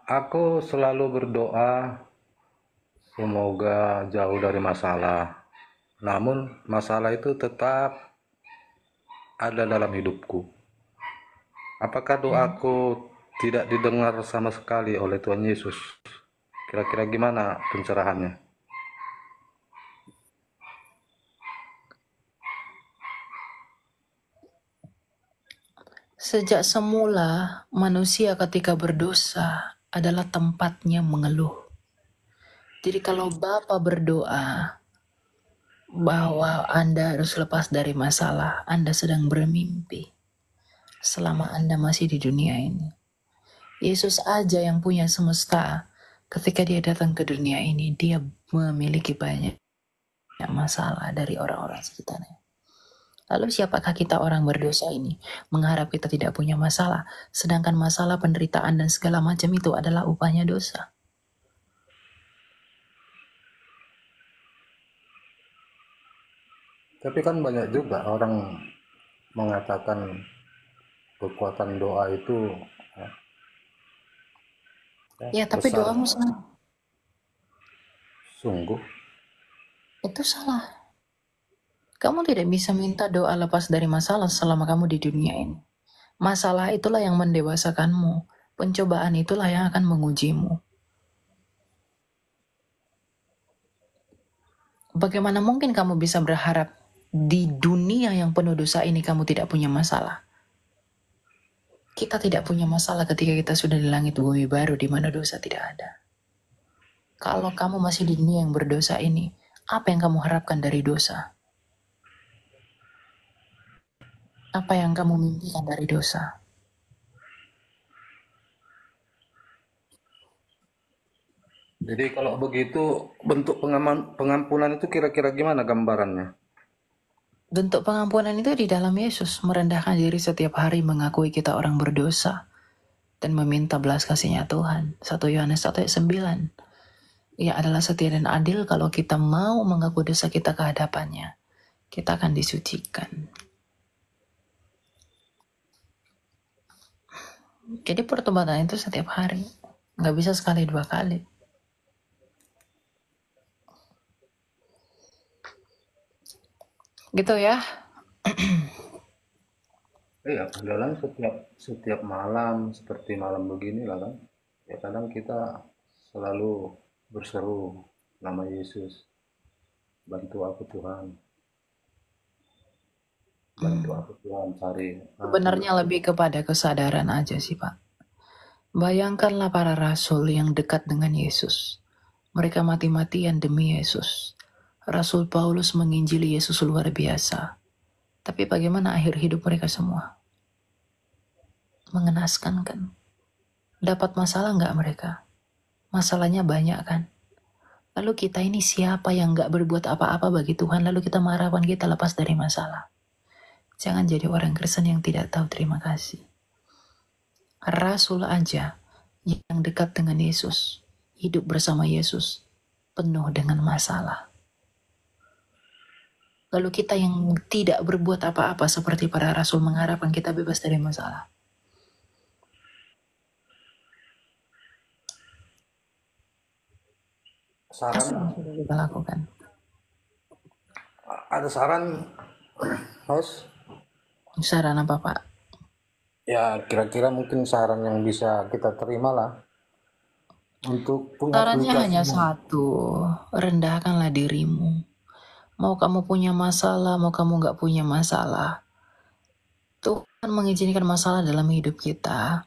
Aku selalu berdoa semoga jauh dari masalah. Namun masalah itu tetap ada dalam hidupku. Apakah doaku tidak didengar sama sekali oleh Tuhan Yesus? Kira-kira gimana pencerahannya? Sejak semula, manusia ketika berdosa adalah tempatnya mengeluh. Jadi kalau Bapa berdoa bahwa Anda harus lepas dari masalah, Anda sedang bermimpi selama Anda masih di dunia ini. Yesus aja yang punya semesta, ketika dia datang ke dunia ini, dia memiliki banyak masalah dari orang-orang sekitarnya. Lalu siapakah kita orang berdosa ini mengharap kita tidak punya masalah, sedangkan masalah, penderitaan, dan segala macam itu adalah upahnya dosa. Tapi kan banyak juga orang mengatakan kekuatan doa itu Ya, tapi besar. doamu salah. Sungguh. Itu salah. Kamu tidak bisa minta doa lepas dari masalah selama kamu di dunia ini. Masalah itulah yang mendewasakanmu. Pencobaan itulah yang akan mengujimu. Bagaimana mungkin kamu bisa berharap di dunia yang penuh dosa ini kamu tidak punya masalah? Kita tidak punya masalah ketika kita sudah di langit bumi baru di mana dosa tidak ada. Kalau kamu masih di dunia yang berdosa ini, apa yang kamu harapkan dari dosa? Apa yang kamu mimpikan dari dosa? Jadi kalau begitu bentuk pengampunan itu kira-kira gimana gambarannya? Bentuk pengampunan itu di dalam Yesus, merendahkan diri setiap hari, mengakui kita orang berdosa, dan meminta belas kasihnya Tuhan. 1 Yohanes 1 ayat 9. Ia adalah setia dan adil kalau kita mau mengaku dosa kita ke hadapannya. Kita akan disucikan. Jadi pertobatan itu setiap hari. Nggak bisa sekali 2 kali. Gitu ya. Iya, dalam setiap setiap malam seperti malam begini lah kan. Ya kadang kita selalu berseru nama Yesus, bantu aku Tuhan, bantu aku Tuhan cari aku. Sebenarnya lebih kepada kesadaran aja sih, Pak. Bayangkanlah para rasul yang dekat dengan Yesus. Mereka mati-matian demi Yesus. Rasul Paulus menginjili Yesus luar biasa. Tapi bagaimana akhir hidup mereka semua? Mengenaskan kan? Dapat masalah nggak mereka? Masalahnya banyak kan? Lalu kita ini siapa yang nggak berbuat apa-apa bagi Tuhan, lalu kita mengharapkan kita lepas dari masalah? Jangan jadi orang Kristen yang tidak tahu terima kasih. Rasul aja yang dekat dengan Yesus, hidup bersama Yesus, penuh dengan masalah. Lalu kita yang tidak berbuat apa-apa seperti para rasul mengharapkan kita bebas dari masalah. Apa Saran, yang sudah kita lakukan? ada saran, host? Saran apa, Pak? Ya kira-kira mungkin saran yang bisa kita terima lah untuk Sarannya hanya pengaplikasinya. satu, rendahkanlah dirimu. Mau kamu punya masalah, mau kamu nggak punya masalah, Tuhan mengizinkan masalah dalam hidup kita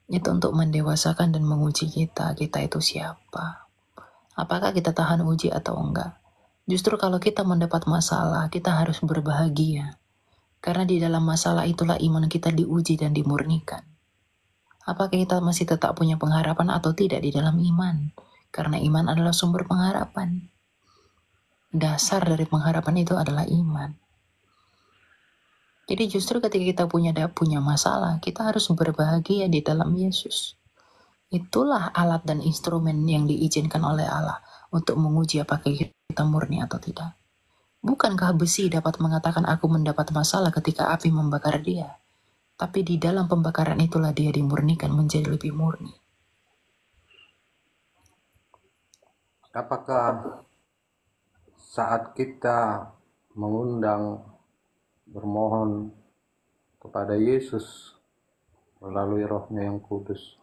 itu untuk mendewasakan dan menguji kita. Kita itu siapa? Apakah kita tahan uji atau enggak? Justru kalau kita mendapat masalah, kita harus berbahagia. Karena di dalam masalah itulah iman kita diuji dan dimurnikan. Apakah kita masih tetap punya pengharapan atau tidak di dalam iman? Karena iman adalah sumber pengharapan. Dasar dari pengharapan itu adalah iman. Jadi justru ketika kita punya masalah, kita harus berbahagia di dalam Yesus. Itulah alat dan instrumen yang diizinkan oleh Allah untuk menguji apakah kita murni atau tidak. Bukankah besi dapat mengatakan aku mendapat masalah ketika api membakar dia? Tapi di dalam pembakaran itulah dia dimurnikan menjadi lebih murni. apakah saat kita mengundang, bermohon kepada Yesus melalui Roh-Nya yang kudus,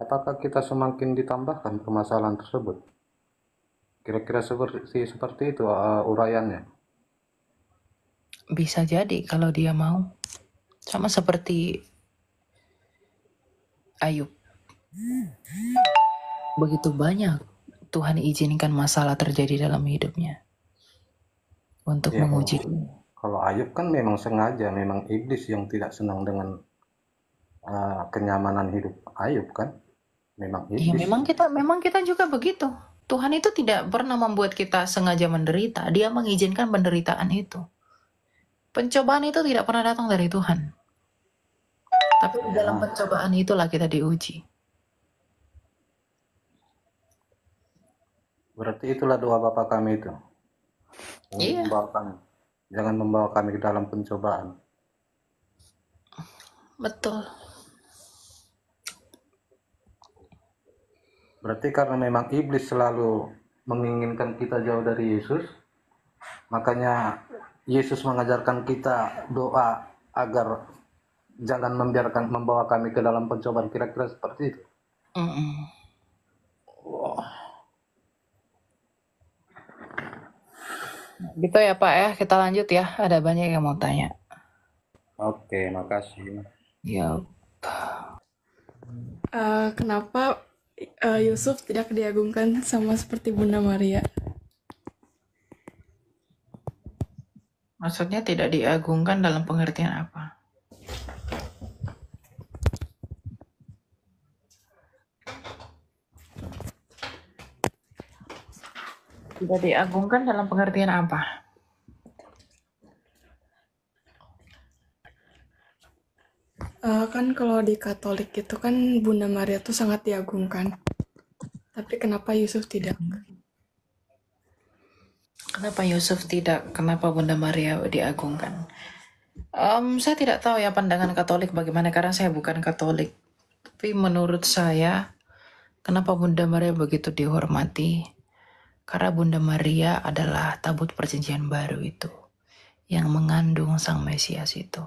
apakah kita semakin ditambahkan permasalahan tersebut? Kira-kira seperti itu uraiannya. Bisa jadi kalau dia mau. Sama seperti Ayub. Begitu banyak Tuhan izinkan masalah terjadi dalam hidupnya untuk Ya, menguji. kalau Ayub kan memang sengaja, memang iblis yang tidak senang dengan kenyamanan hidup Ayub kan, memang Ya iblis. memang kita juga begitu. Tuhan itu tidak pernah membuat kita sengaja menderita. Dia mengizinkan penderitaan itu. Pencobaan itu tidak pernah datang dari Tuhan. Tapi di dalam pencobaan itulah kita diuji. Berarti itulah doa Bapa kami itu. Iya. Jangan membawa kami ke dalam pencobaan. Betul. Berarti karena memang iblis selalu menginginkan kita jauh dari Yesus, makanya Yesus mengajarkan kita doa agar jangan membawa kami ke dalam pencobaan. Kira-kira seperti itu. Gitu ya Pak ya, kita lanjut ya. Ada banyak yang mau tanya. Oke, makasih. Ya. Kenapa Yusuf tidak diagungkan sama seperti Bunda Maria? Maksudnya tidak diagungkan dalam pengertian apa? Tidak diagungkan dalam pengertian apa? Kan kalau di Katolik itu kan Bunda Maria tuh sangat diagungkan. Tapi kenapa Yusuf tidak? Kenapa Yusuf tidak? Kenapa Bunda Maria diagungkan? Saya tidak tahu ya pandangan Katolik bagaimana karena saya bukan Katolik. Tapi menurut saya, kenapa Bunda Maria begitu dihormati? Karena Bunda Maria adalah tabut perjanjian baru itu, yang mengandung Sang Mesias itu,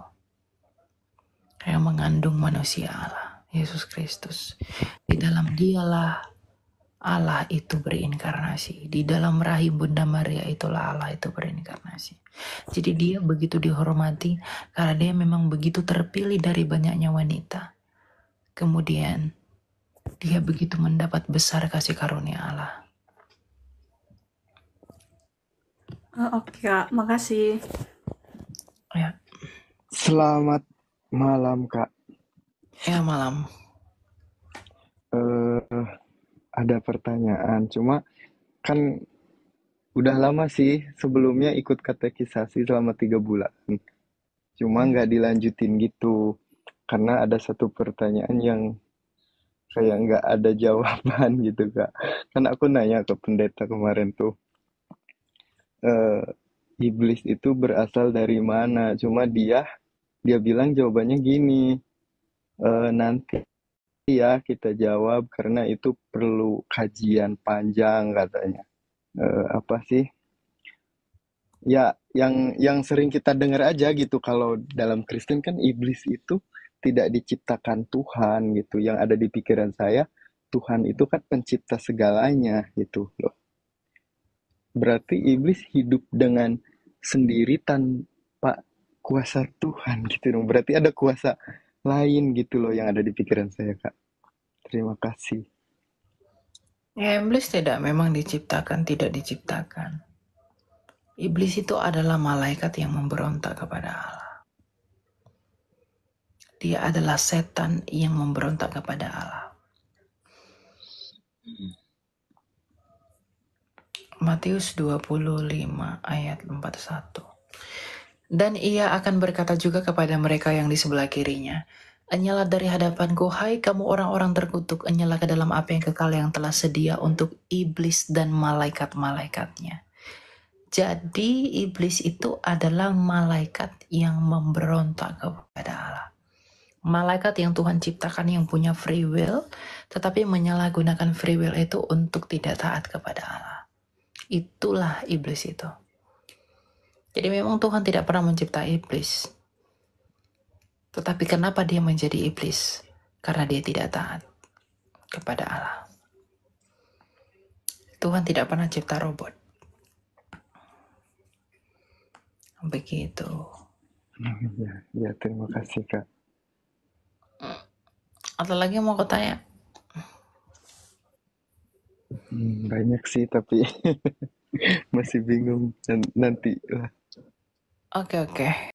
yang mengandung manusia Allah, Yesus Kristus. Di dalam dialah Allah itu berinkarnasi. Di dalam rahim Bunda Maria itulah Allah itu berinkarnasi. Jadi dia begitu dihormati karena dia memang begitu terpilih dari banyaknya wanita. Kemudian dia begitu mendapat besar kasih karunia Allah. Oke Kak, makasih. Ya. Selamat malam Kak. Ya malam. Ada pertanyaan, cuma kan udah lama sih sebelumnya ikut katekisasi selama 3 bulan. Cuma nggak dilanjutin gitu, karena ada satu pertanyaan yang kayak nggak ada jawaban gitu Kak. Kan aku nanya ke pendeta kemarin tuh, iblis itu berasal dari mana? Cuma dia bilang jawabannya gini, nanti ya kita jawab karena itu perlu kajian panjang katanya. Apa sih? Ya, yang sering kita dengar aja gitu kalau dalam Kristen kan iblis itu tidak diciptakan Tuhan gitu. Yang ada di pikiran saya, Tuhan itu kan pencipta segalanya gitu loh. Berarti iblis hidup dengan sendiri tanpa kuasa Tuhan gitu dong. Berarti ada kuasa lain gitu loh yang ada di pikiran saya, Kak. Terima kasih. Ya, iblis memang tidak diciptakan. Iblis itu adalah malaikat yang memberontak kepada Allah. Dia adalah setan yang memberontak kepada Allah. Matius 25 ayat 41. Dan ia akan berkata juga kepada mereka yang di sebelah kirinya, "Enyalah dari hadapanku, hai kamu orang-orang terkutuk, enyalah ke dalam api yang kekal yang telah sedia untuk iblis dan malaikat-malaikatnya." Jadi iblis itu adalah malaikat yang memberontak kepada Allah. Malaikat yang Tuhan ciptakan yang punya free will, tetapi menyalahgunakan free will itu untuk tidak taat kepada Allah. Itulah iblis itu. Jadi memang Tuhan tidak pernah mencipta iblis. Tetapi kenapa dia menjadi iblis? Karena dia tidak taat kepada Allah. Tuhan tidak pernah cipta robot. Begitu. Ya, terima kasih Kak. Atau lagi mau aku tanya? Banyak sih tapi masih bingung. Nanti lah. Oke.